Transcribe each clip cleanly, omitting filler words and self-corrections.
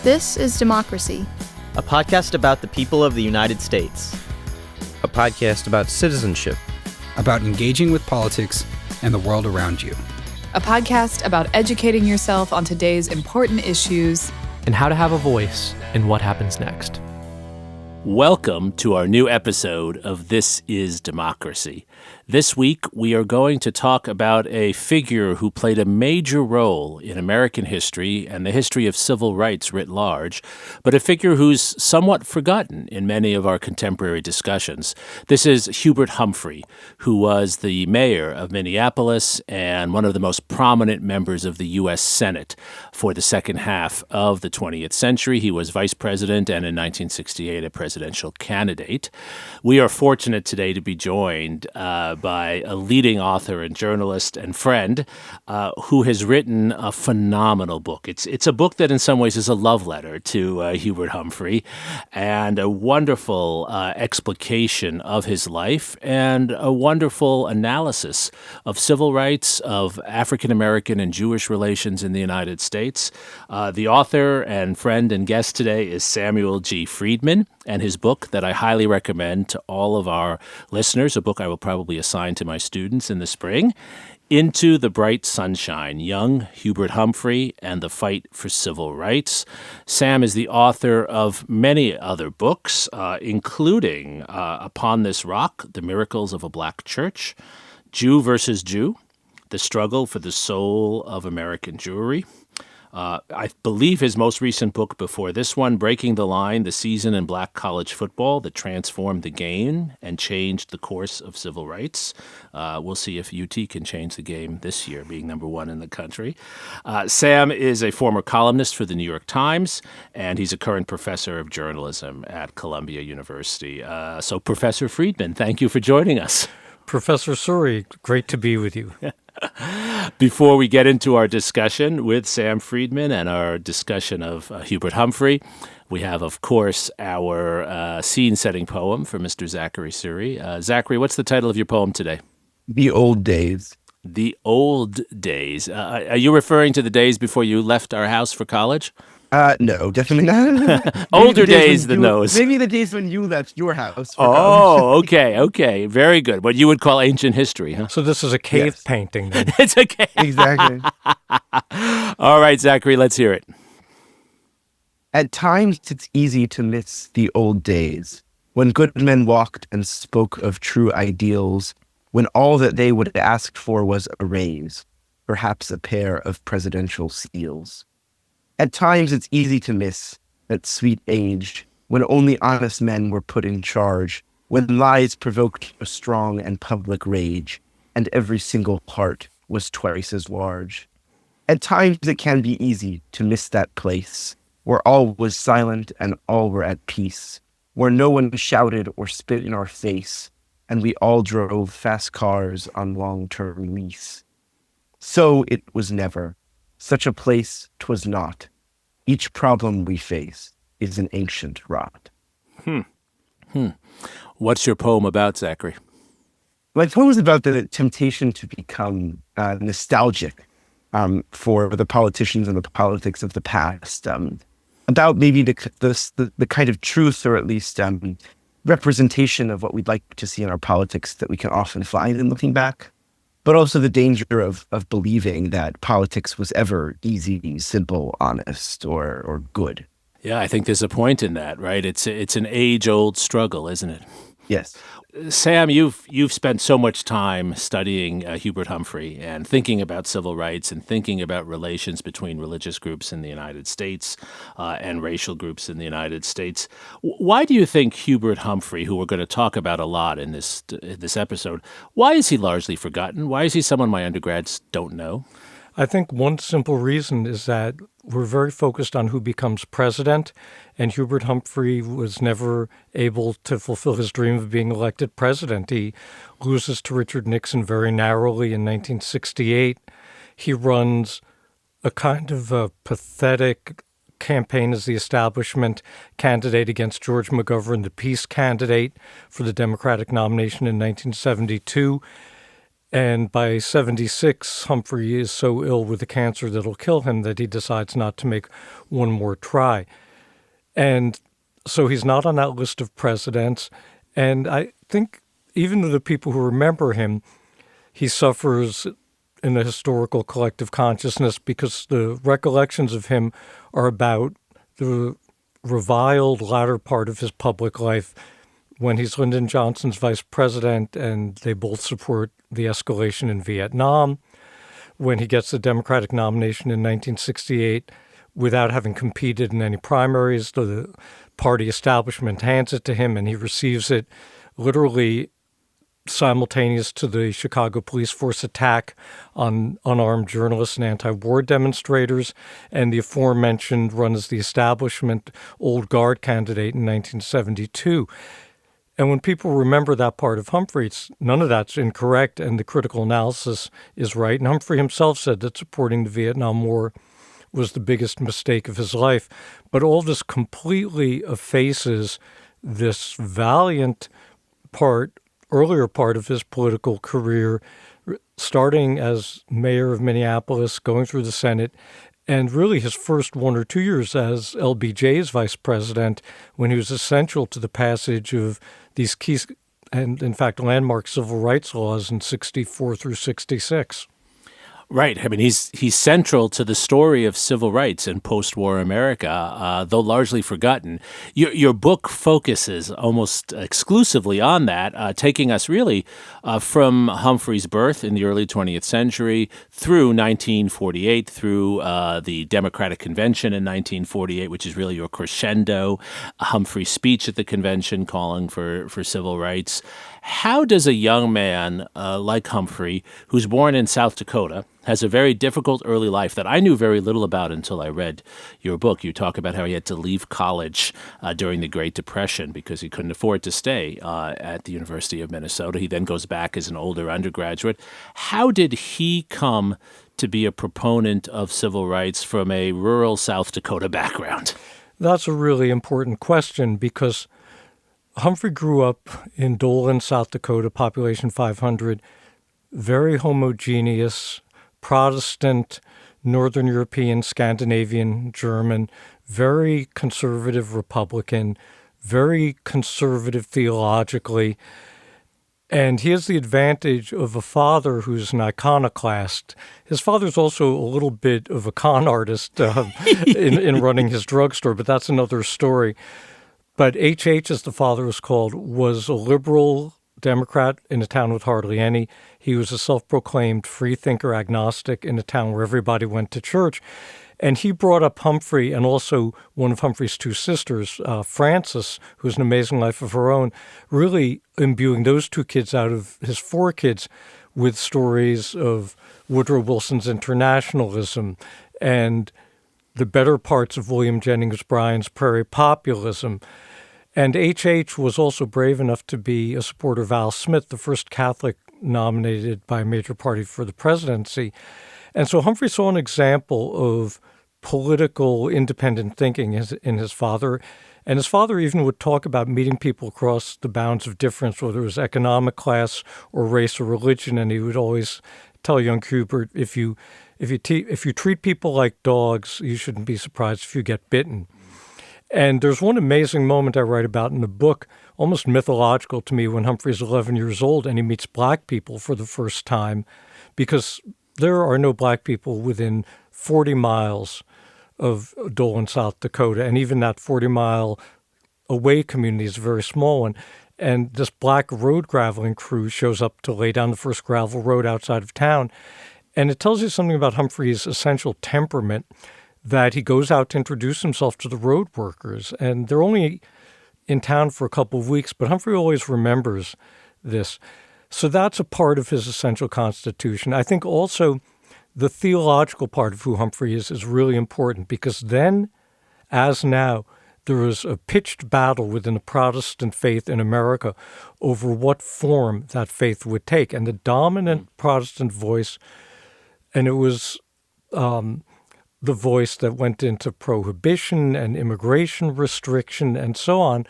This is Democracy, a podcast about the people of the United States. A podcast about citizenship. About engaging with politics and the world around you. A podcast about educating yourself on today's important issues. And how to have a voice in what happens next. Welcome to our new episode of This is Democracy. This week, we are going to talk about a figure who played a major role in American history and the history of civil rights writ large, but a figure who's somewhat forgotten in many of our contemporary discussions. This is Hubert Humphrey, who was the mayor of Minneapolis and one of the most prominent members of the U.S. Senate for the second half of the 20th century. He was vice president and in 1968 a presidential candidate. We are fortunate today to be joined by a leading author and journalist and friend who has written a phenomenal book. It's a book that in some ways is a love letter to Hubert Humphrey and a wonderful explication of his life and a wonderful analysis of civil rights, of African American and Jewish relations in the United States. The author and friend and guest today is Samuel G. Freedman, and his book that I highly recommend to all of our listeners, a book I will probably assign to my students in the spring, Into the Bright Sunshine, Young Hubert Humphrey and the Fight for Civil Rights. Sam is the author of many other books, including Upon This Rock, The Miracles of a Black Church, Jew versus Jew, The Struggle for the Soul of American Jewry. I believe his most recent book before this one, Breaking the Line, The Season in Black College Football That Transformed the Game and Changed the Course of Civil Rights. We'll see if UT can change the game this year, being number one in the country. Sam is a former columnist for the New York Times, and he's a current professor of journalism at Columbia University. So Professor Freedman, thank you for joining us. Professor Suri, great to be with you. Before we get into our discussion with Sam Freedman and our discussion of Hubert Humphrey, we have, of course, our scene-setting poem for Mr. Zachary Suri. Zachary, what's the title of your poem today? The Old Days. The Old Days. Are you referring to the days before you left our house for college? No, definitely not. Older days than those. Maybe the days when you left your house. Okay. Very good. What you would call ancient history, huh? So this is a cave painting, then. It's a cave. Exactly. All right, Zachary, let's hear it. At times, it's easy to miss the old days, when good men walked and spoke of true ideals, when all that they would have asked for was a raise, perhaps a pair of presidential seals. At times, it's easy to miss that sweet age when only honest men were put in charge, when lies provoked a strong and public rage, and every single heart was twice as large. At times, it can be easy to miss that place where all was silent and all were at peace, where no one shouted or spit in our face, and we all drove fast cars on long-term lease. So it was never. Such a place 'twas not. Each problem we face is an ancient rot. What's your poem about, Zachary? My poem is about the temptation to become nostalgic for the politicians and the politics of the past, about maybe the kind of truth or at least representation of what we'd like to see in our politics that we can often find in looking back. But also the danger of believing that politics was ever easy, simple, honest, or good. Yeah, I think there's a point in that, right? It's an age-old struggle, isn't it? Yes. Sam, you've spent so much time studying Hubert Humphrey and thinking about civil rights and thinking about relations between religious groups in the United States and racial groups in the United States. Why do you think Hubert Humphrey, who we're going to talk about a lot in this episode, why is he largely forgotten? Why is he someone my undergrads don't know? I think one simple reason is that we're very focused on who becomes president, and Hubert Humphrey was never able to fulfill his dream of being elected president. He loses to Richard Nixon very narrowly in 1968. He runs a kind of a pathetic campaign as the establishment candidate against George McGovern, the peace candidate for the Democratic nomination in 1972. And by 76, Humphrey is so ill with the cancer that'll kill him that he decides not to make one more try. And so he's not on that list of presidents. And I think even to the people who remember him, he suffers in the historical collective consciousness because the recollections of him are about the reviled latter part of his public life when he's Lyndon Johnson's vice president and they both support the escalation in Vietnam, when he gets the Democratic nomination in 1968 without having competed in any primaries. The party establishment hands it to him and he receives it literally simultaneous to the Chicago police force attack on unarmed journalists and anti-war demonstrators, and the aforementioned run as the establishment old guard candidate in 1972. And when people remember that part of Humphrey, none of that's incorrect, and the critical analysis is right. And Humphrey himself said that supporting the Vietnam War was the biggest mistake of his life. But all this completely effaces this valiant earlier part of his political career, starting as mayor of Minneapolis, going through the Senate, and really his first 1 or 2 years as LBJ's vice president, when he was essential to the passage of these key and, in fact, landmark civil rights laws in 64 through 66. Right. I mean, he's central to the story of civil rights in post-war America, though largely forgotten. Your book focuses almost exclusively on that, taking us really from Humphrey's birth in the early 20th century through 1948, through the Democratic Convention in 1948, which is really your crescendo, Humphrey's speech at the convention calling for civil rights. How does a young man like Humphrey, who's born in South Dakota, has a very difficult early life that I knew very little about until I read your book. You talk about how he had to leave college during the Great Depression because he couldn't afford to stay at the University of Minnesota. He then goes back as an older undergraduate. How did he come to be a proponent of civil rights from a rural South Dakota background? That's a really important question because Humphrey grew up in Dolan, South Dakota, population 500, very homogeneous, Protestant, Northern European, Scandinavian, German, very conservative Republican, very conservative theologically. And he has the advantage of a father who's an iconoclast. His father's also a little bit of a con artist in running his drugstore, but that's another story. But H.H., as the father was called, was a liberal Democrat in a town with hardly any. He was a self-proclaimed freethinker agnostic in a town where everybody went to church. And he brought up Humphrey and also one of Humphrey's two sisters, Frances, who has an amazing life of her own, really imbuing those two kids out of his four kids with stories of Woodrow Wilson's internationalism and the better parts of William Jennings Bryan's prairie populism. And H.H. was also brave enough to be a supporter of Al Smith, the first Catholic nominated by a major party for the presidency. And so Humphrey saw an example of political independent thinking in his father. And his father even would talk about meeting people across the bounds of difference, whether it was economic class or race or religion. And he would always tell young Hubert, if you treat people like dogs, you shouldn't be surprised if you get bitten. And there's one amazing moment I write about in the book, almost mythological to me, when Humphrey's 11 years old and he meets black people for the first time, because there are no black people within 40 miles of Dolan, South Dakota. And even that 40-mile away community is a very small one. And this black road graveling crew shows up to lay down the first gravel road outside of town. And it tells you something about Humphrey's essential temperament, that he goes out to introduce himself to the road workers. And they're only in town for a couple of weeks, but Humphrey always remembers this. So that's a part of his essential constitution. I think also the theological part of who Humphrey is really important, because then, as now, there was a pitched battle within the Protestant faith in America over what form that faith would take. And the dominant Protestant voice, and it was the voice that went into prohibition and immigration restriction and so on,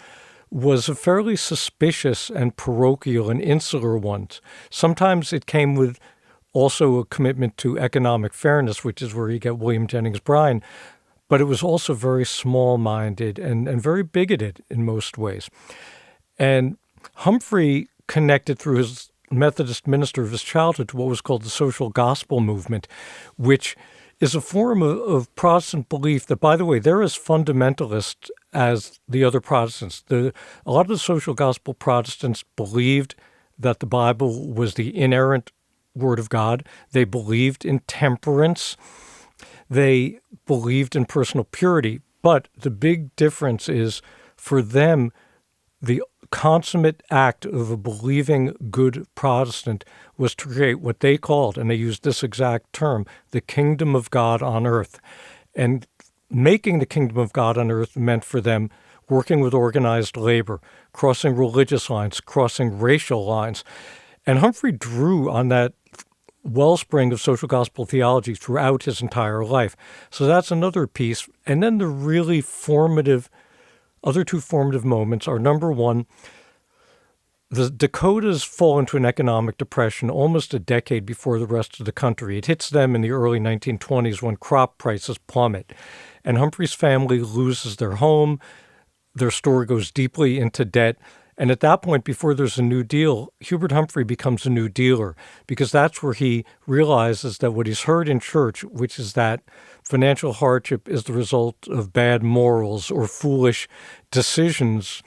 was a fairly suspicious and parochial and insular one. Sometimes it came with also a commitment to economic fairness, which is where you get William Jennings Bryan, but it was also very small-minded and very bigoted in most ways. And Humphrey connected through his Methodist minister of his childhood to what was called the social gospel movement, which is a form of Protestant belief that, by the way, they're as fundamentalist as the other Protestants. A lot of the social gospel Protestants believed that the Bible was the inerrant Word of God. They believed in temperance. They believed in personal purity. But the big difference is, for them, the consummate act of a believing good Protestant was to create what they called, and they used this exact term, the kingdom of God on earth. And making the kingdom of God on earth meant for them working with organized labor, crossing religious lines, crossing racial lines. And Humphrey drew on that wellspring of social gospel theology throughout his entire life. So that's another piece. And then the really other two formative moments are, number one, the Dakotas fall into an economic depression almost a decade before the rest of the country. It hits them in the early 1920s when crop prices plummet. And Humphrey's family loses their home. Their store goes deeply into debt. And at that point, before there's a New Deal, Hubert Humphrey becomes a New Dealer, because that's where he realizes that what he's heard in church, which is that financial hardship is the result of bad morals or foolish decisions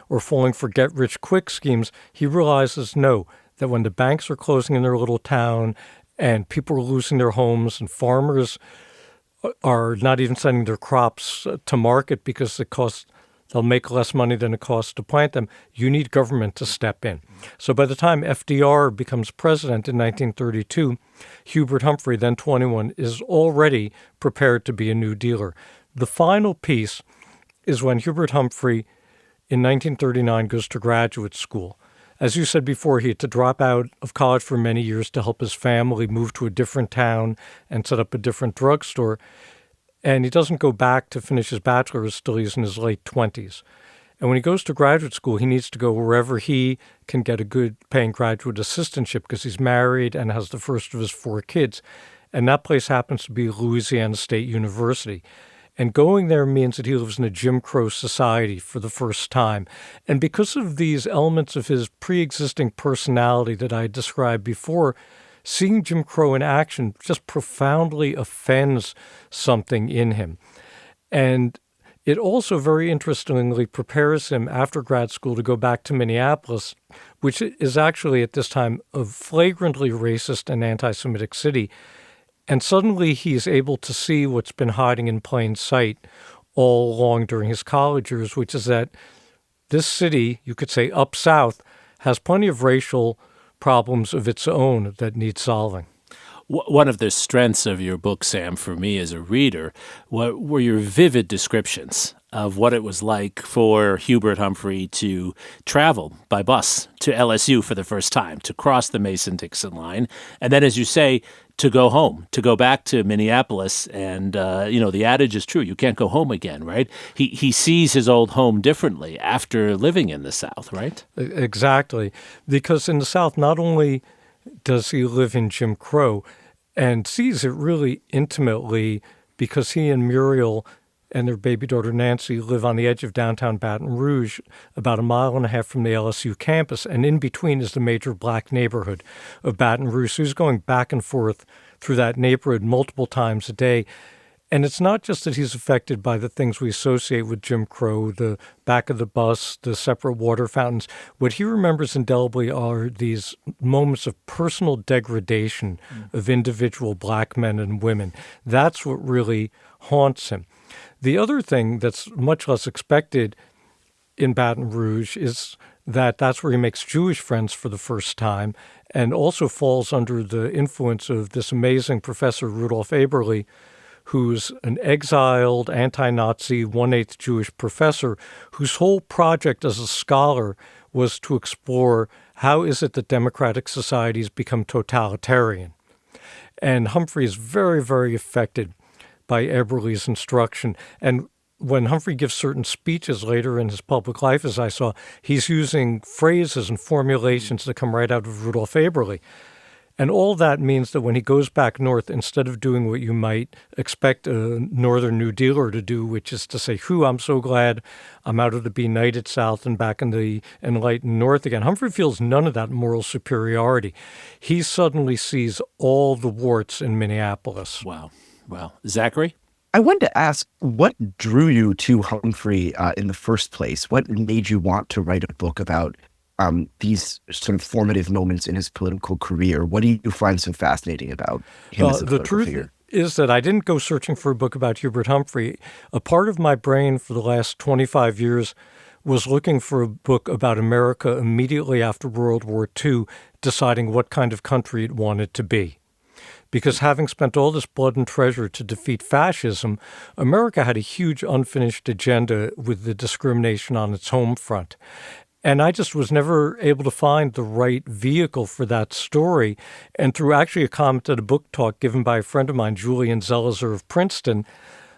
or falling for get-rich-quick schemes, he realizes, no, that when the banks are closing in their little town and people are losing their homes and farmers are not even sending their crops to market because they'll make less money than it costs to plant them, you need government to step in. So by the time FDR becomes president in 1932, Hubert Humphrey, then 21, is already prepared to be a New Dealer. The final piece is when Hubert Humphrey, in 1939, goes to graduate school. As you said before, he had to drop out of college for many years to help his family move to a different town and set up a different drugstore. And he doesn't go back to finish his bachelor's till he's in his late 20s. And when he goes to graduate school, he needs to go wherever he can get a good paying graduate assistantship because he's married and has the first of his 4 kids. And that place happens to be Louisiana State University. And going there means that he lives in a Jim Crow society for the first time. And because of these elements of his pre-existing personality that I described before, seeing Jim Crow in action just profoundly offends something in him. And it also very interestingly prepares him after grad school to go back to Minneapolis, which is actually at this time a flagrantly racist and anti-Semitic city. And suddenly he's able to see what's been hiding in plain sight all along during his college years, which is that this city, you could say up south, has plenty of racial problems of its own that need solving. One of the strengths of your book, Sam, for me as a reader, were your vivid descriptions of what it was like for Hubert Humphrey to travel by bus to LSU for the first time, to cross the Mason-Dixon line, and then, as you say, to go home, to go back to Minneapolis. And, the adage is true. You can't go home again, right? He sees his old home differently after living in the South, right? Exactly. Because in the South, not only does he live in Jim Crow and sees it really intimately because he and Muriel and their baby daughter Nancy live on the edge of downtown Baton Rouge, about 1.5 miles from the LSU campus, and in between is the major black neighborhood of Baton Rouge. So he's going back and forth through that neighborhood multiple times a day. And it's not just that he's affected by the things we associate with Jim Crow, the back of the bus, the separate water fountains. What he remembers indelibly are these moments of personal degradation of individual black men and women. That's what really haunts him. The other thing that's much less expected in Baton Rouge is that that's where he makes Jewish friends for the first time and also falls under the influence of this amazing professor, Rudolf Eberle, who's an exiled anti-Nazi 1/8 Jewish professor whose whole project as a scholar was to explore how is it that democratic societies become totalitarian. And Humphrey is very, very affected by Eberle's instruction. And when Humphrey gives certain speeches later in his public life, as I saw, he's using phrases and formulations that come right out of Rudolph Aberle. And all that means that when he goes back north, instead of doing what you might expect a Northern New Dealer to do, which is to say, I'm so glad I'm out of the benighted South and back in the enlightened North again. Humphrey feels none of that moral superiority. He suddenly sees all the warts in Minneapolis. Wow. Zachary? I wanted to ask, what drew you to Humphrey in the first place? What made you want to write a book about these sort of formative moments in his political career? What do you find so fascinating about him as a political figure? Is that I didn't go searching for a book about Hubert Humphrey. A part of my brain for the last 25 years was looking for a book about America immediately after World War II, deciding what kind of country it wanted to be. Because having spent all this blood and treasure to defeat fascism, America had a huge unfinished agenda with the discrimination on its home front. And I just was never able to find the right vehicle for that story. And through actually a comment at a book talk given by a friend of mine, Julian Zelizer of Princeton,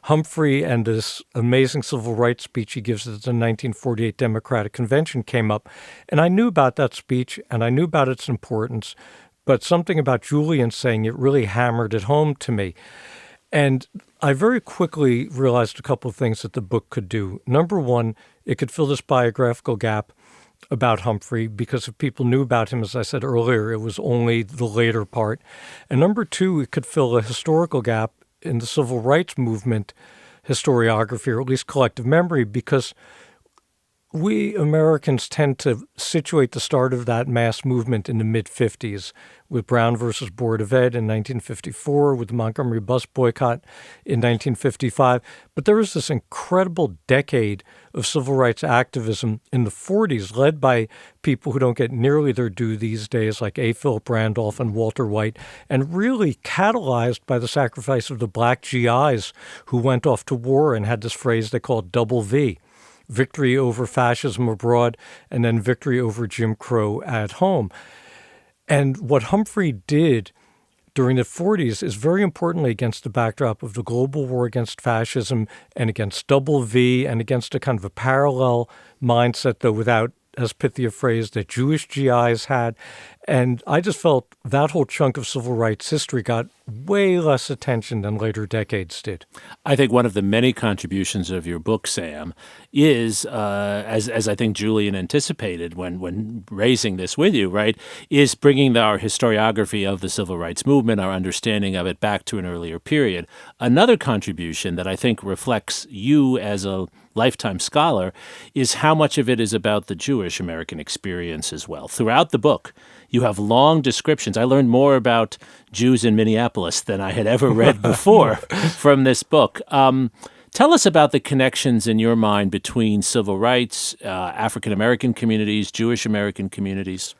Humphrey and this amazing civil rights speech he gives at the 1948 Democratic Convention came up. And I knew about that speech and I knew about its importance, but something about Julian saying it really hammered it home to me. And I very quickly realized a couple of things that the book could do. Number one, it could fill this biographical gap about Humphrey, because if people knew about him, as I said earlier, it was only the later part. And number two, it could fill a historical gap in the civil rights movement historiography, or at least collective memory, because we Americans tend to situate the start of that mass movement in the mid-'50s with Brown versus Board of Ed in 1954, with the Montgomery bus boycott in 1955. But there was this incredible decade of civil rights activism in the 40s, led by people who don't get nearly their due these days, like A. Philip Randolph and Walter White, and really catalyzed by the sacrifice of the black GIs who went off to war and had this phrase they called double V. Victory over fascism abroad, and then victory over Jim Crow at home. And what Humphrey did during the 40s is very importantly against the backdrop of the global war against fascism and against double V and against a kind of a parallel mindset, though without as pithy a phrase, that Jewish GIs had. And I just felt that whole chunk of civil rights history got way less attention than later decades did. I think one of the many contributions of your book, Sam, is, as I think Julian anticipated when raising this with you, right, is bringing our historiography of the civil rights movement, our understanding of it back to an earlier period. Another contribution that I think reflects you as a lifetime scholar is how much of it is about the Jewish American experience as well. Throughout the book, you have long descriptions. I learned more about Jews in Minneapolis than I had ever read before from this book. Tell us about the connections in your mind between civil rights, African-American communities, Jewish American communities.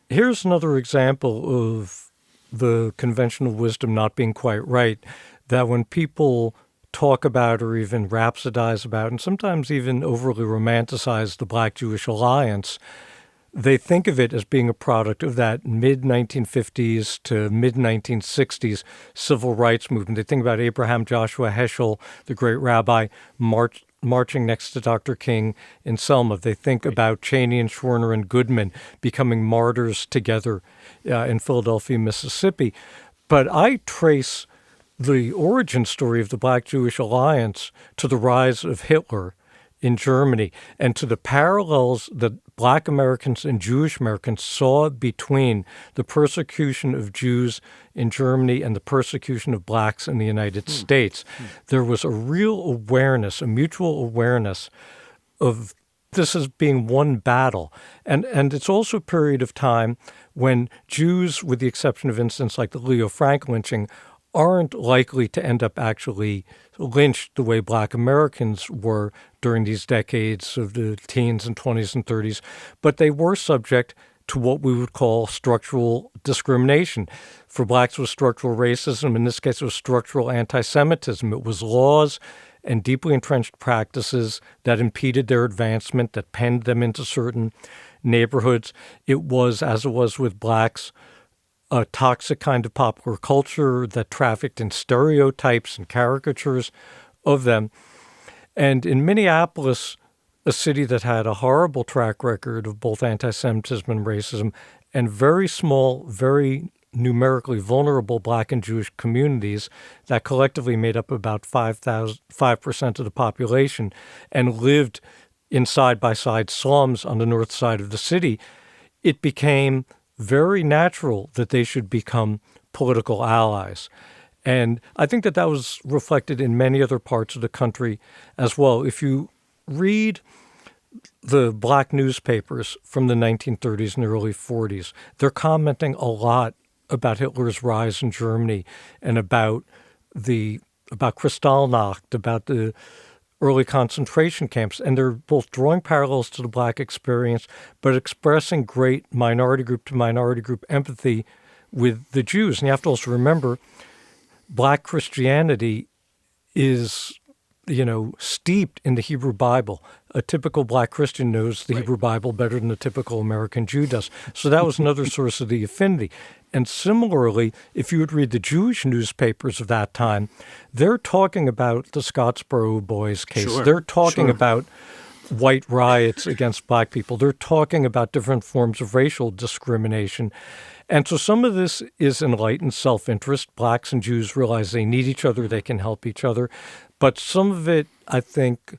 Here's another example of the conventional wisdom not being quite right, that when people talk about or even rhapsodize about, and sometimes even overly romanticize the Black-Jewish alliance, they think of it as being a product of that mid-1950s to mid-1960s civil rights movement. They think about Abraham Joshua Heschel, the great rabbi, marching next to Dr. King in Selma. They think about Cheney and Schwerner and Goodman becoming martyrs together in Philadelphia, Mississippi. But I trace the origin story of the Black-Jewish alliance to the rise of Hitler in Germany and to the parallels that Black Americans and Jewish Americans saw between the persecution of Jews in Germany and the persecution of blacks in the United States. There was a real awareness, a mutual awareness of this as being one battle. And it's also a period of time when Jews, with the exception of incidents like the Leo Frank lynching, aren't likely to end up actually lynched the way Black Americans were during these decades of the teens and 20s and 30s, but they were subject to what we would call structural discrimination. For blacks, it was structural racism. In this case, it was structural anti-Semitism. It was laws and deeply entrenched practices that impeded their advancement, that penned them into certain neighborhoods. It was, as it was with blacks, a toxic kind of popular culture that trafficked in stereotypes and caricatures of them. And in Minneapolis, a city that had a horrible track record of both anti-Semitism and racism, and very small, very numerically vulnerable Black and Jewish communities that collectively made up about 5% of the population and lived in side-by-side slums on the north side of the city, it became very natural that they should become political allies. And I think that was reflected in many other parts of the country as well. If you read the Black newspapers from the 1930s and early 40s, they're commenting a lot about Hitler's rise in Germany and about Kristallnacht, about the early concentration camps. And they're both drawing parallels to the Black experience, but expressing great minority group to minority group empathy with the Jews. And you have to also remember, Black Christianity is, steeped in the Hebrew Bible. A typical Black Christian knows the Hebrew Bible better than a typical American Jew does. So that was another source of the affinity. And similarly, if you would read the Jewish newspapers of that time, they're talking about the Scottsboro Boys case. Sure. They're talking about white riots against Black people. They're talking about different forms of racial discrimination. And so some of this is enlightened self-interest. Blacks and Jews realize they need each other, they can help each other. But some of it, I think,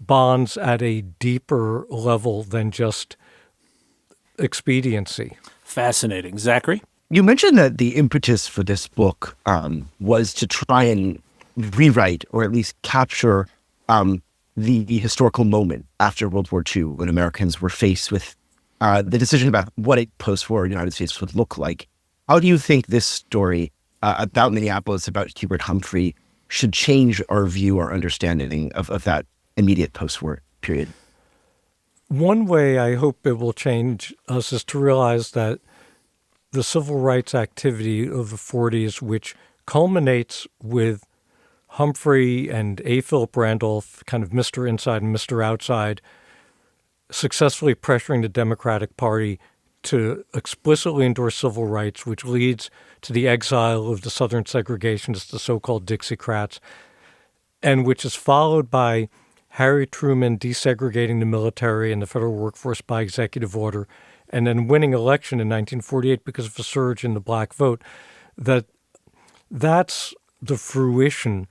bonds at a deeper level than just expediency. Fascinating. Zachary? You mentioned that the impetus for this book was to try and rewrite or at least capture the historical moment after World War II when Americans were faced with the decision about what a post-war United States would look like. How do you think this story about Minneapolis, about Hubert Humphrey, should change our view, our understanding of that immediate post-war period? One way I hope it will change us is to realize that the civil rights activity of the 40s, which culminates with Humphrey and A. Philip Randolph, kind of Mr. Inside and Mr. Outside, successfully pressuring the Democratic Party to explicitly endorse civil rights, which leads to the exile of the Southern segregationists, the so-called Dixiecrats, and which is followed by Harry Truman desegregating the military and the federal workforce by executive order, and then winning election in 1948 because of a surge in the Black vote, that's the fruition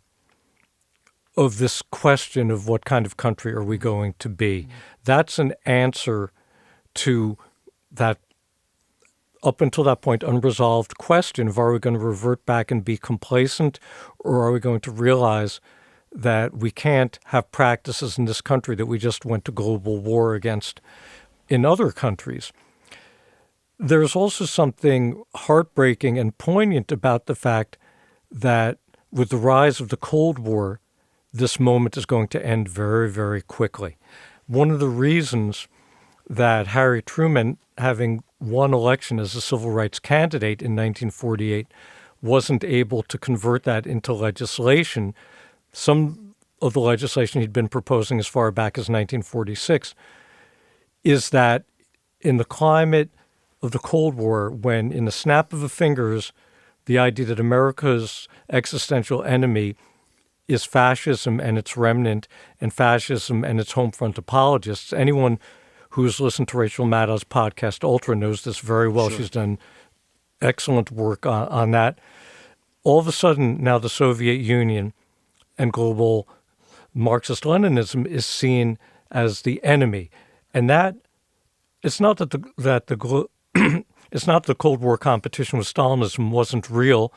of this question of what kind of country are we going to be. Mm-hmm. That's an answer to that, up until that point, unresolved question of are we going to revert back and be complacent, or are we going to realize that we can't have practices in this country that we just went to global war against in other countries. There's also something heartbreaking and poignant about the fact that with the rise of the Cold War, this moment is going to end very, very quickly. One of the reasons that Harry Truman, having won election as a civil rights candidate in 1948, wasn't able to convert that into legislation. Some of the legislation he'd been proposing as far back as 1946 is that in the climate of the Cold War, when in the snap of the fingers, the idea that America's existential enemy is fascism and its remnant, and fascism and its home front apologists. Anyone who's listened to Rachel Maddow's podcast, Ultra, knows this very well. Sure. She's done excellent work on that. All of a sudden, now the Soviet Union and global Marxist-Leninism is seen as the enemy. And that it's not that it's not the Cold War competition with Stalinism wasn't real,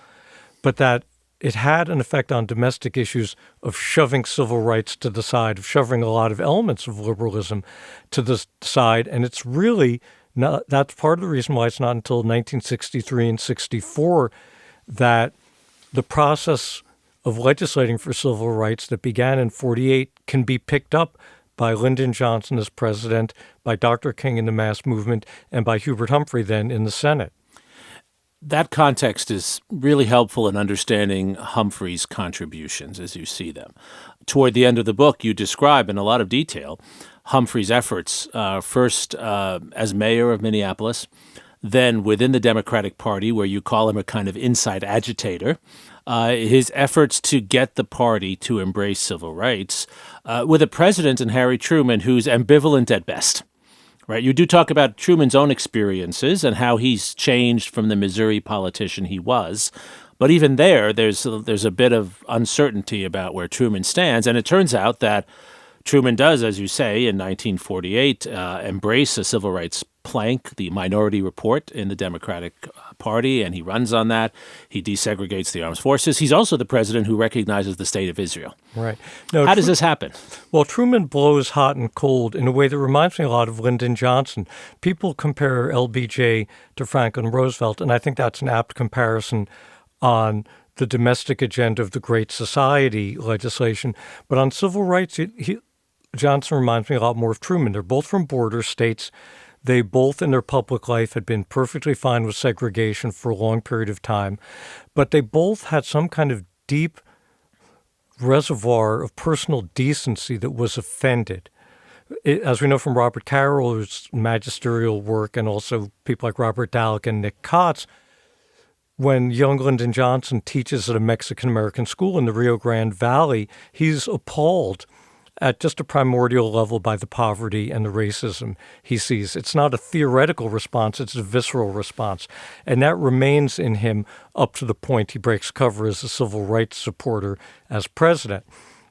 but that it had an effect on domestic issues of shoving civil rights to the side, of shoving a lot of elements of liberalism to the side. And it's really not, that's part of the reason why it's not until 1963 and 64 that the process of legislating for civil rights that began in 48 can be picked up by Lyndon Johnson as president, by Dr. King in the mass movement, and by Hubert Humphrey then in the Senate. That context is really helpful in understanding Humphrey's contributions as you see them. Toward the end of the book, you describe in a lot of detail Humphrey's efforts, first as mayor of Minneapolis, then within the Democratic Party, where you call him a kind of inside agitator, his efforts to get the party to embrace civil rights, with a president in Harry Truman who's ambivalent at best. Right. You do talk about Truman's own experiences and how he's changed from the Missouri politician he was. But even there's a bit of uncertainty about where Truman stands. And it turns out that Truman does, as you say, in 1948, embrace a civil rights plank, the Minority Report in the Democratic Party, and he runs on that. He desegregates the armed forces. He's also the president who recognizes the state of Israel. Right. No, how does this happen? Well, Truman blows hot and cold in a way that reminds me a lot of Lyndon Johnson. People compare LBJ to Franklin Roosevelt, and I think that's an apt comparison on the domestic agenda of the Great Society legislation. But on civil rights, Johnson reminds me a lot more of Truman. They're both from border states. They both in their public life had been perfectly fine with segregation for a long period of time, but they both had some kind of deep reservoir of personal decency that was offended. As we know from Robert Carroll's magisterial work and also people like Robert Dallek and Nick Kotz, when young Lyndon Johnson teaches at a Mexican-American school in the Rio Grande Valley, he's appalled at just a primordial level by the poverty and the racism he sees. It's not a theoretical response, it's a visceral response. And that remains in him up to the point he breaks cover as a civil rights supporter as president.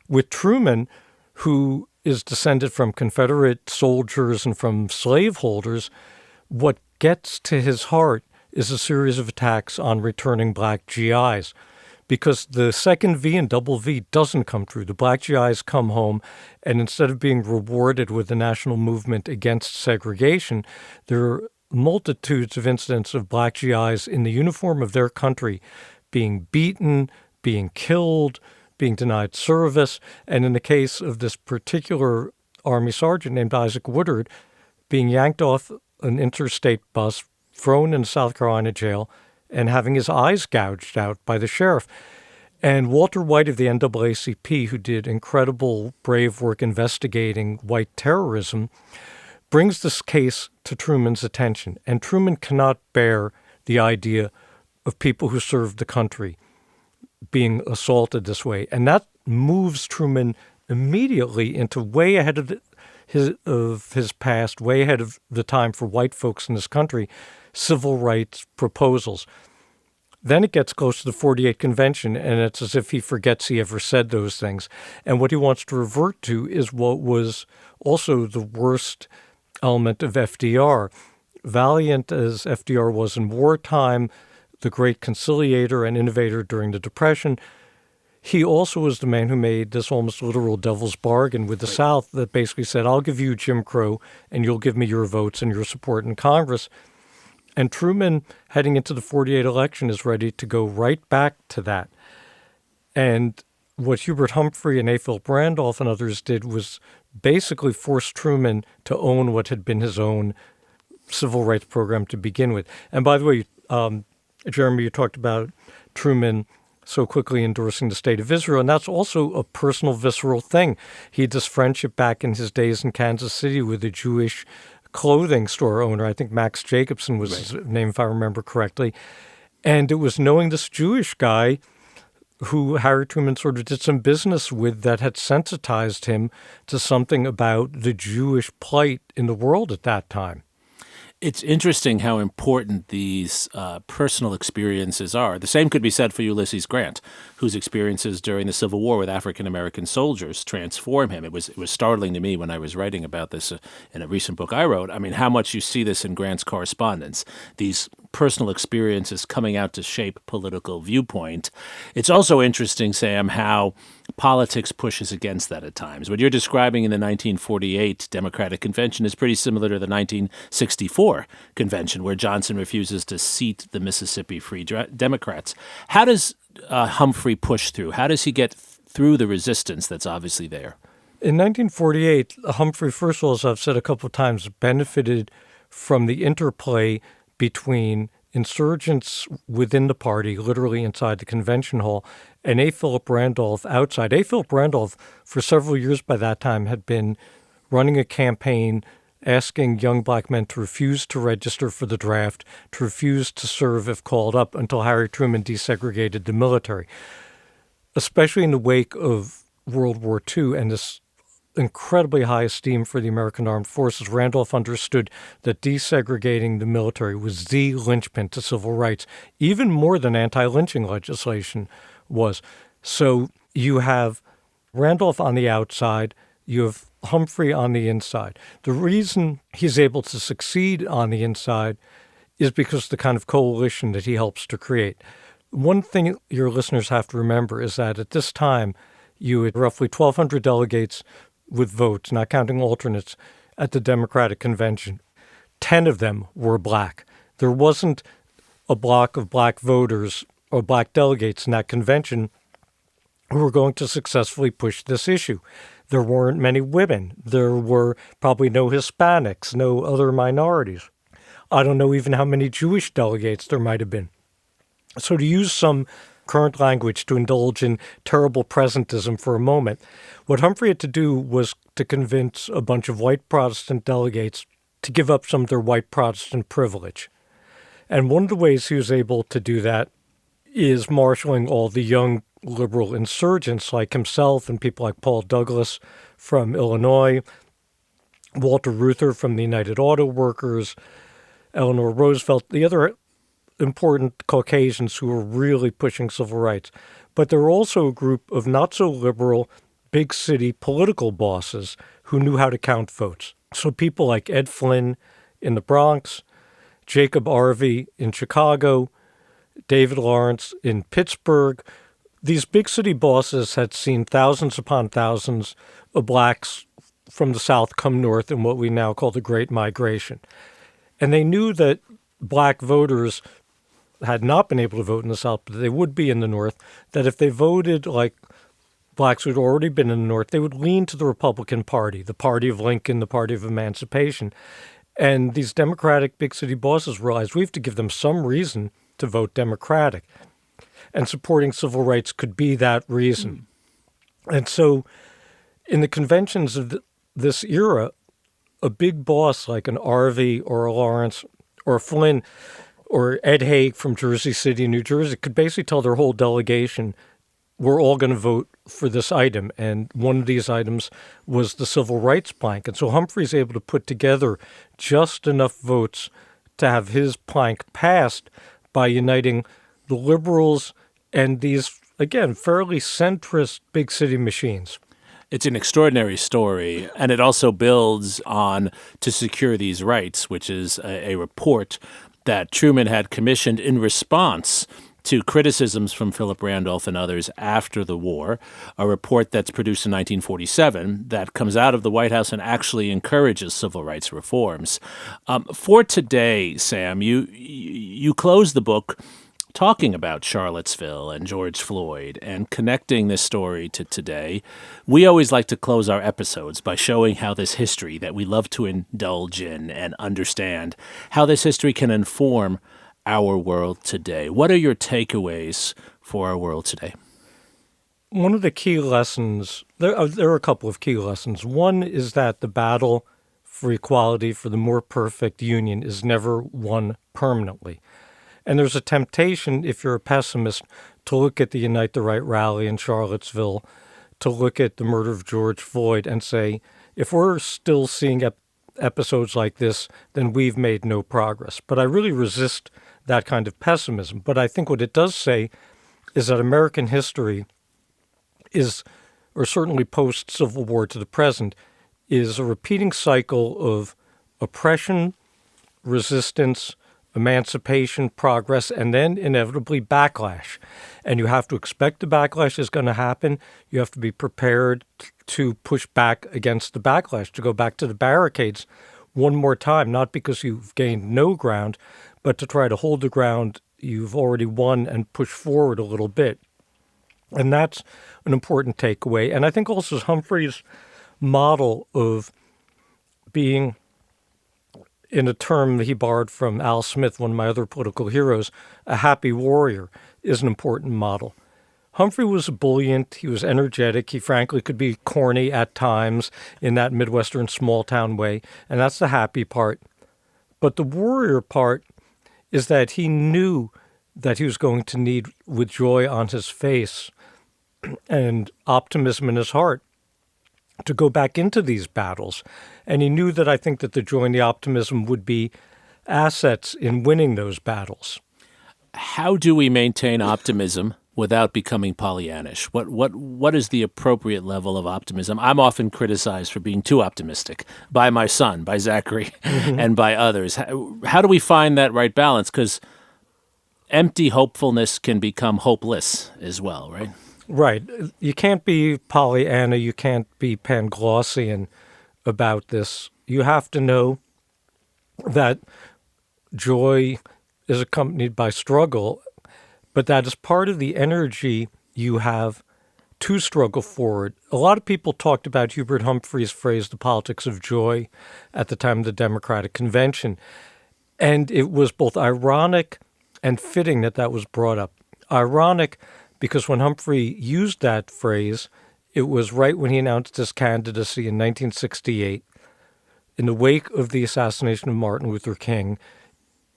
With Truman, who is descended from Confederate soldiers and from slaveholders, what gets to his heart is a series of attacks on returning black GIs. Because the second V and double V doesn't come true. The black GIs come home, and instead of being rewarded with the national movement against segregation, there are multitudes of incidents of black GIs in the uniform of their country being beaten, being killed, being denied service, and in the case of this particular Army sergeant named Isaac Woodard, being yanked off an interstate bus, thrown in a South Carolina jail, and having his eyes gouged out by the sheriff. And Walter White of the NAACP, who did incredible, brave work investigating white terrorism, brings this case to Truman's attention. And Truman cannot bear the idea of people who served the country being assaulted this way. And that moves Truman immediately into way ahead of his past, way ahead of the time for white folks in this country, civil rights proposals. Then it gets close to the 48 convention, and it's as if he forgets he ever said those things. And what he wants to revert to is what was also the worst element of FDR. Valiant as FDR was in wartime, the great conciliator and innovator during the Depression, he also was the man who made this almost literal devil's bargain with the South that basically said, I'll give you Jim Crow, and you'll give me your votes and your support in Congress. And Truman, heading into the 48 election, is ready to go right back to that. And what Hubert Humphrey and A. Philip Randolph and others did was basically force Truman to own what had been his own civil rights program to begin with. And by the way, Jeremy, you talked about Truman so quickly endorsing the state of Israel, and that's also a personal, visceral thing. He had this friendship back in his days in Kansas City with a Jewish clothing store owner. I think Max Jacobson was his name, if I remember correctly. And it was knowing this Jewish guy who Harry Truman sort of did some business with that had sensitized him to something about the Jewish plight in the world at that time. It's interesting how important these personal experiences are. The same could be said for Ulysses Grant, whose experiences during the Civil War with African-American soldiers transform him. It was startling to me when I was writing about this in a recent book I wrote. I mean, how much you see this in Grant's correspondence, these personal experiences coming out to shape political viewpoint. It's also interesting, Sam, how politics pushes against that at times. What you're describing in the 1948 Democratic Convention is pretty similar to the 1964 convention, where Johnson refuses to seat the Mississippi Free Democrats. How does Humphrey push through? How does he get through the resistance that's obviously there? In 1948, Humphrey, first of all, as I've said a couple of times, benefited from the interplay between insurgents within the party, literally inside the convention hall, and A. Philip Randolph outside. A. Philip Randolph, for several years by that time, had been running a campaign asking young black men to refuse to register for the draft, to refuse to serve if called up, until Harry Truman desegregated the military. Especially in the wake of World War II and this incredibly high esteem for the American Armed Forces, Randolph understood that desegregating the military was the linchpin to civil rights, even more than anti-lynching legislation was. So you have Randolph on the outside, you have Humphrey on the inside. The reason he's able to succeed on the inside is because of the kind of coalition that he helps to create. One thing your listeners have to remember is that at this time, you had roughly 1,200 delegates with votes, not counting alternates, at the Democratic Convention. 10 of them were black. There wasn't a block of black voters or black delegates in that convention who were going to successfully push this issue. There weren't many women. There were probably no Hispanics, no other minorities. I don't know even how many Jewish delegates there might have been. So to use some current language, to indulge in terrible presentism for a moment, what Humphrey had to do was to convince a bunch of white Protestant delegates to give up some of their white Protestant privilege. And one of the ways he was able to do that is marshaling all the young liberal insurgents like himself and people like Paul Douglas from Illinois, Walter Reuther from the United Auto Workers, Eleanor Roosevelt, the other important Caucasians who were really pushing civil rights. But there were also a group of not-so-liberal, big-city political bosses who knew how to count votes. So people like Ed Flynn in the Bronx, Jacob Arvey in Chicago, David Lawrence in Pittsburgh. These big-city bosses had seen thousands upon thousands of blacks from the South come north in what we now call the Great Migration. And they knew that black voters had not been able to vote in the South, but they would be in the North, that if they voted like blacks who had already been in the North, they would lean to the Republican Party, the party of Lincoln, the party of emancipation. And these Democratic big city bosses realized we have to give them some reason to vote Democratic. And supporting civil rights could be that reason. And so in the conventions of this era, a big boss like an Arvey or a Lawrence or a Flynn or Ed Haig from Jersey City, New Jersey, could basically tell their whole delegation, we're all going to vote for this item. And one of these items was the civil rights plank. And so Humphrey's able to put together just enough votes to have his plank passed by uniting the liberals and these, again, fairly centrist big city machines. It's an extraordinary story, and it also builds on To Secure These Rights, which is a report that Truman had commissioned in response to criticisms from Philip Randolph and others after the war, a report that's produced in 1947 that comes out of the White House and actually encourages civil rights reforms. For today, Sam, you close the book talking about Charlottesville and George Floyd and connecting this story to today. We always like to close our episodes by showing how this history that we love to indulge in and understand, how this history can inform our world today. What are your takeaways for our world today? One of the key lessons, there are a couple of key lessons. One is that the battle for equality, for the more perfect union, is never won permanently. And there's a temptation, if you're a pessimist, to look at the Unite the Right rally in Charlottesville, to look at the murder of George Floyd and say, if we're still seeing episodes like this, then we've made no progress. But I really resist that kind of pessimism. But I think what it does say is that American history is, or certainly post-Civil War to the present, is a repeating cycle of oppression, resistance, emancipation, progress, and then inevitably backlash. And you have to expect the backlash is going to happen. You have to be prepared to push back against the backlash, to go back to the barricades one more time, not because you've gained no ground, but to try to hold the ground you've already won and push forward a little bit. And that's an important takeaway. And I think also Humphrey's model of being, in a term that he borrowed from Al Smith, one of my other political heroes, a happy warrior, is an important model. Humphrey was ebullient. He was energetic. He frankly could be corny at times in that Midwestern small-town way, and that's the happy part. But the warrior part is that he knew that he was going to need, with joy on his face and optimism in his heart, to go back into these battles. And he knew that I think that the joy and the optimism would be assets in winning those battles. How do we maintain optimism without becoming Pollyannish? What is the appropriate level of optimism? I'm often criticized for being too optimistic by my son, by Zachary, and by others. How do we find that right balance? Because empty hopefulness can become hopeless as well, right? Right. You can't be Pollyanna. You can't be Panglossian about this. You have to know that joy is accompanied by struggle, but that is part of the energy you have to struggle forward. A lot of people talked about Hubert Humphrey's phrase, the politics of joy, at the time of the Democratic Convention. And it was both ironic and fitting that that was brought up. Ironic because when Humphrey used that phrase, it was right when he announced his candidacy in 1968, in the wake of the assassination of Martin Luther King,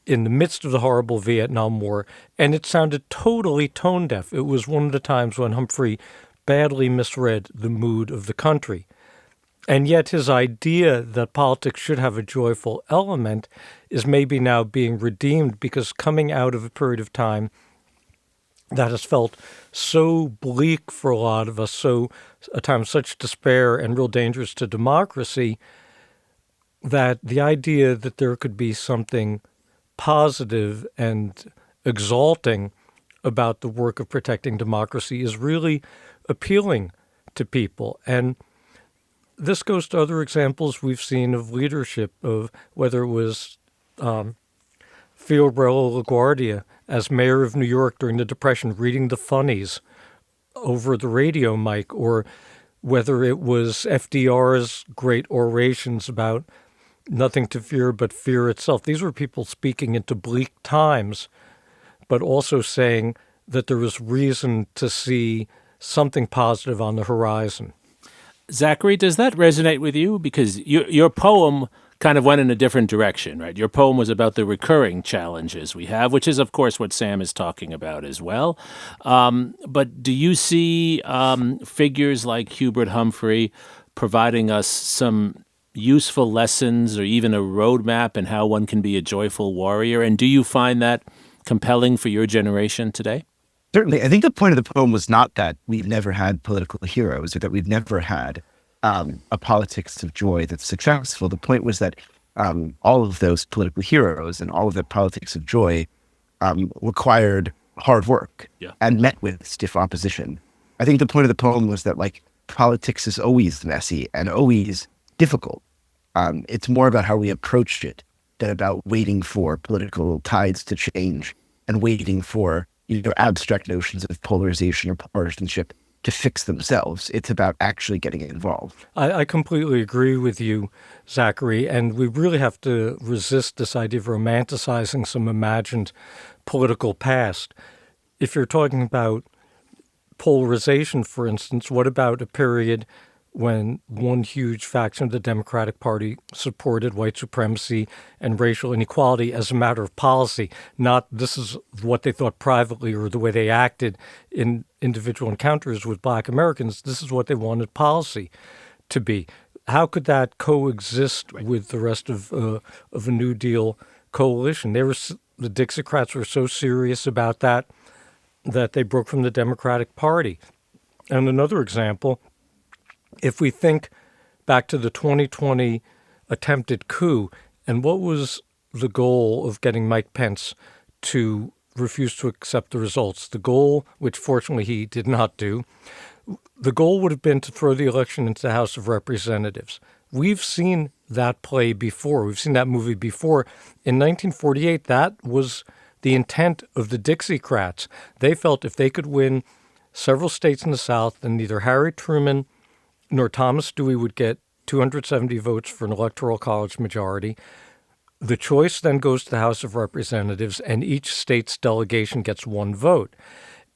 in the midst of the horrible Vietnam War, and it sounded totally tone deaf. It was one of the times when Humphrey badly misread the mood of the country. And yet his idea that politics should have a joyful element is maybe now being redeemed, because coming out of a period of time that has felt so bleak for a lot of us, a time of such despair and real dangers to democracy, that the idea that there could be something positive and exalting about the work of protecting democracy is really appealing to people. And this goes to other examples we've seen of leadership, of whether it was Fiorello LaGuardia as mayor of New York during the Depression, reading the funnies over the radio mic, or whether it was FDR's great orations about nothing to fear but fear itself. These were people speaking into bleak times, but also saying that there was reason to see something positive on the horizon. Zachary, does that resonate with you? Because your poem kind of went in a different direction, right? Your poem was about the recurring challenges we have, which is, of course, what Sam is talking about as well. But do you see figures like Hubert Humphrey providing us some useful lessons or even a roadmap in how one can be a joyful warrior? And do you find that compelling for your generation today? Certainly. I think the point of the poem was not that we've never had political heroes or that we've never had a politics of joy that's successful. The point was that all of those political heroes and all of the politics of joy required hard work and met with stiff opposition. I think the point of the poem was that, like, politics is always messy and always difficult. It's more about how we approached it than about waiting for political tides to change and waiting for abstract notions of polarization or partisanship to fix themselves. It's about actually getting involved. I completely agree with you, Zachary, and we really have to resist this idea of romanticizing some imagined political past. If you're talking about polarization, for instance, what about a period when one huge faction of the Democratic Party supported white supremacy and racial inequality as a matter of policy, not this is what they thought privately or the way they acted in individual encounters with Black Americans. This is what they wanted policy to be. How could that coexist with the rest of a New Deal coalition? The Dixiecrats were so serious about that they broke from the Democratic Party. And another example, if we think back to the 2020 attempted coup, and what was the goal of getting Mike Pence to refuse to accept the results? The goal, which fortunately he did not do, the goal would have been to throw the election into the House of Representatives. We've seen that play before. We've seen that movie before. In 1948, that was the intent of the Dixiecrats. They felt if they could win several states in the South, then neither Harry Truman nor Thomas Dewey would get 270 votes for an electoral college majority. The choice then goes to the House of Representatives, and each state's delegation gets one vote.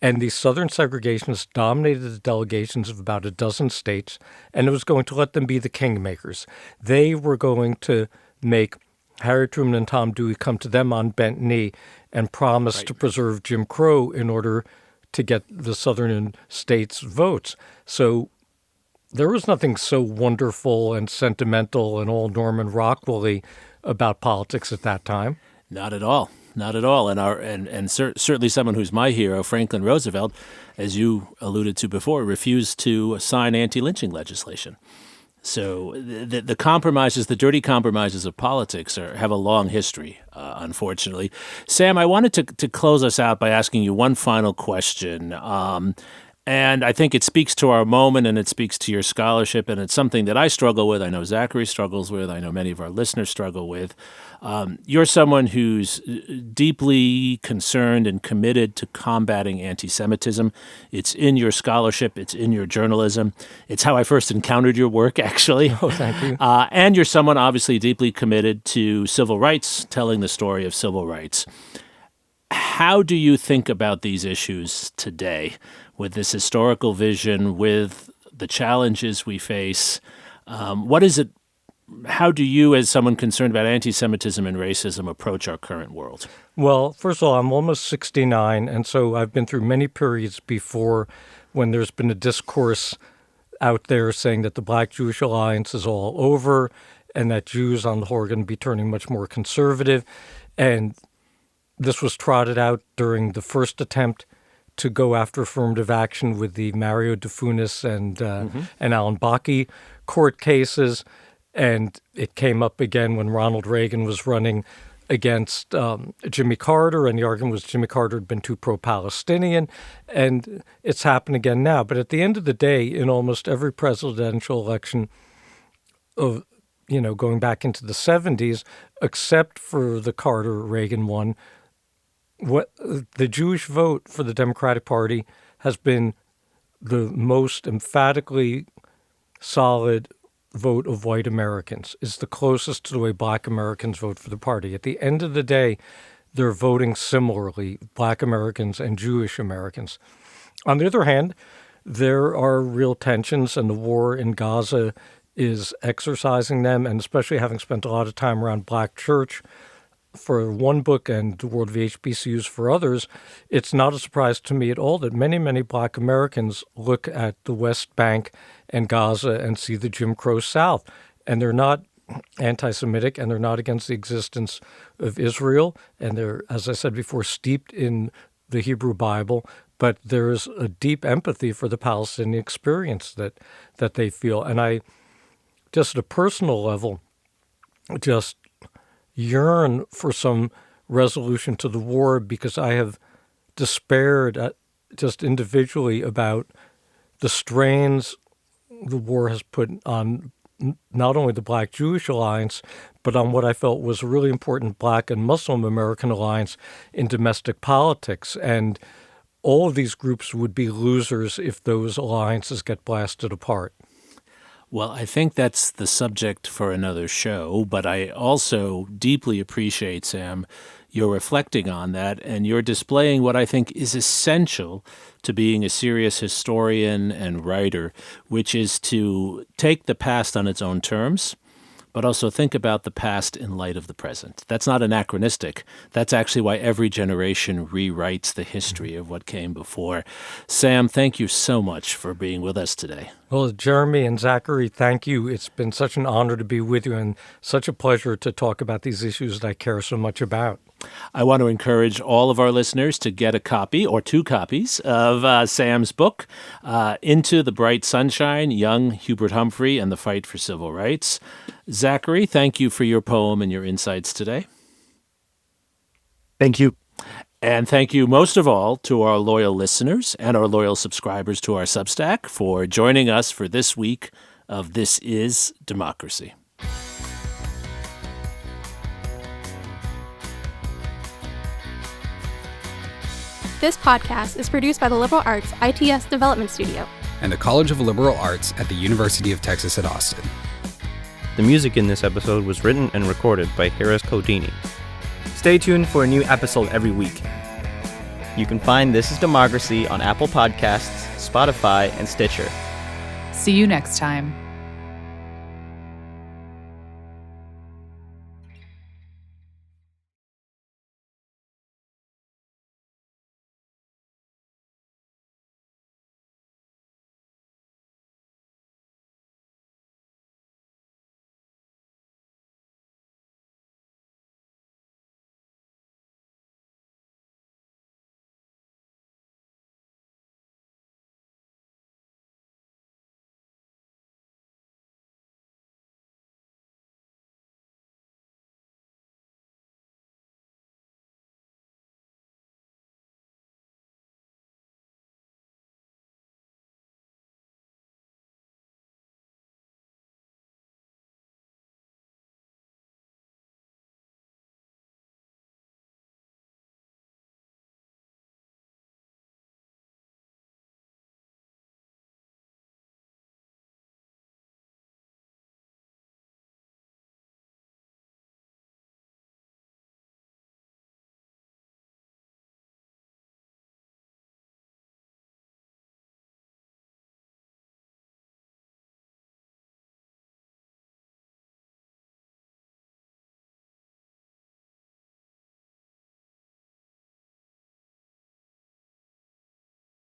And these Southern segregationists dominated the delegations of about a dozen states, and it was going to let them be the kingmakers. They were going to make Harry Truman and Tom Dewey come to them on bent knee and promise to preserve Jim Crow in order to get the Southern states' votes. So there was nothing so wonderful and sentimental and all Norman Rockwell-y about politics at that time. Not at all. Not at all. And certainly someone who's my hero, Franklin Roosevelt, as you alluded to before, refused to sign anti-lynching legislation. So the compromises, the dirty compromises of politics have a long history, unfortunately. Sam, I wanted to close us out by asking you one final question. And I think it speaks to our moment and it speaks to your scholarship, and it's something that I struggle with. I know Zachary struggles with. I know many of our listeners struggle with. You're someone who's deeply concerned and committed to combating anti-Semitism. It's in your scholarship. It's in your journalism. It's how I first encountered your work, actually. Oh, thank you. And you're someone obviously deeply committed to civil rights, telling the story of civil rights. How do you think about these issues today with this historical vision, with the challenges we face? What is it? How do you, as someone concerned about anti-Semitism and racism, approach our current world? Well, first of all, I'm almost 69, and so I've been through many periods before when there's been a discourse out there saying that the Black-Jewish alliance is all over and that Jews on the whole are going to be turning much more conservative. And this was trotted out during the first attempt to go after affirmative action with the Mario De Funes and Alan Bakke court cases. And it came up again when Ronald Reagan was running against Jimmy Carter, and the argument was Jimmy Carter had been too pro-Palestinian, and it's happened again now. But at the end of the day, in almost every presidential election of, going back into the 70s, except for the Carter-Reagan one, what the Jewish vote for the Democratic Party has been the most emphatically solid vote of white Americans. It's the closest to the way Black Americans vote for the party. At the end of the day, they're voting similarly, Black Americans and Jewish Americans. On the other hand, there are real tensions, and the war in Gaza is exercising them, and especially having spent a lot of time around Black church for one book and the world of HBCUs for others, it's not a surprise to me at all that many, many Black Americans look at the West Bank and Gaza and see the Jim Crow South. And they're not anti-Semitic, and they're not against the existence of Israel. And they're, as I said before, steeped in the Hebrew Bible. But there's a deep empathy for the Palestinian experience that they feel. And I, just at a personal level, just yearn for some resolution to the war, because I have despaired just individually about the strains the war has put on not only the Black-Jewish alliance, but on what I felt was a really important Black and Muslim American alliance in domestic politics. And all of these groups would be losers if those alliances get blasted apart. Well, I think that's the subject for another show, but I also deeply appreciate, Sam, your reflecting on that, and you're displaying what I think is essential to being a serious historian and writer, which is to take the past on its own terms, but also think about the past in light of the present. That's not anachronistic. That's actually why every generation rewrites the history of what came before. Sam, thank you so much for being with us today. Well, Jeremi and Zachary, thank you. It's been such an honor to be with you, and such a pleasure to talk about these issues that I care so much about. I want to encourage all of our listeners to get a copy or 2 copies of Sam's book, Into the Bright Sunshine, Young Hubert Humphrey and the Fight for Civil Rights. Zachary, thank you for your poem and your insights today. Thank you. And thank you most of all to our loyal listeners and our loyal subscribers to our Substack for joining us for this week of This Is Democracy. This podcast is produced by the Liberal Arts ITS Development Studio and the College of Liberal Arts at the University of Texas at Austin. The music in this episode was written and recorded by Harris Codini. Stay tuned for a new episode every week. You can find This is Democracy on Apple Podcasts, Spotify, and Stitcher. See you next time.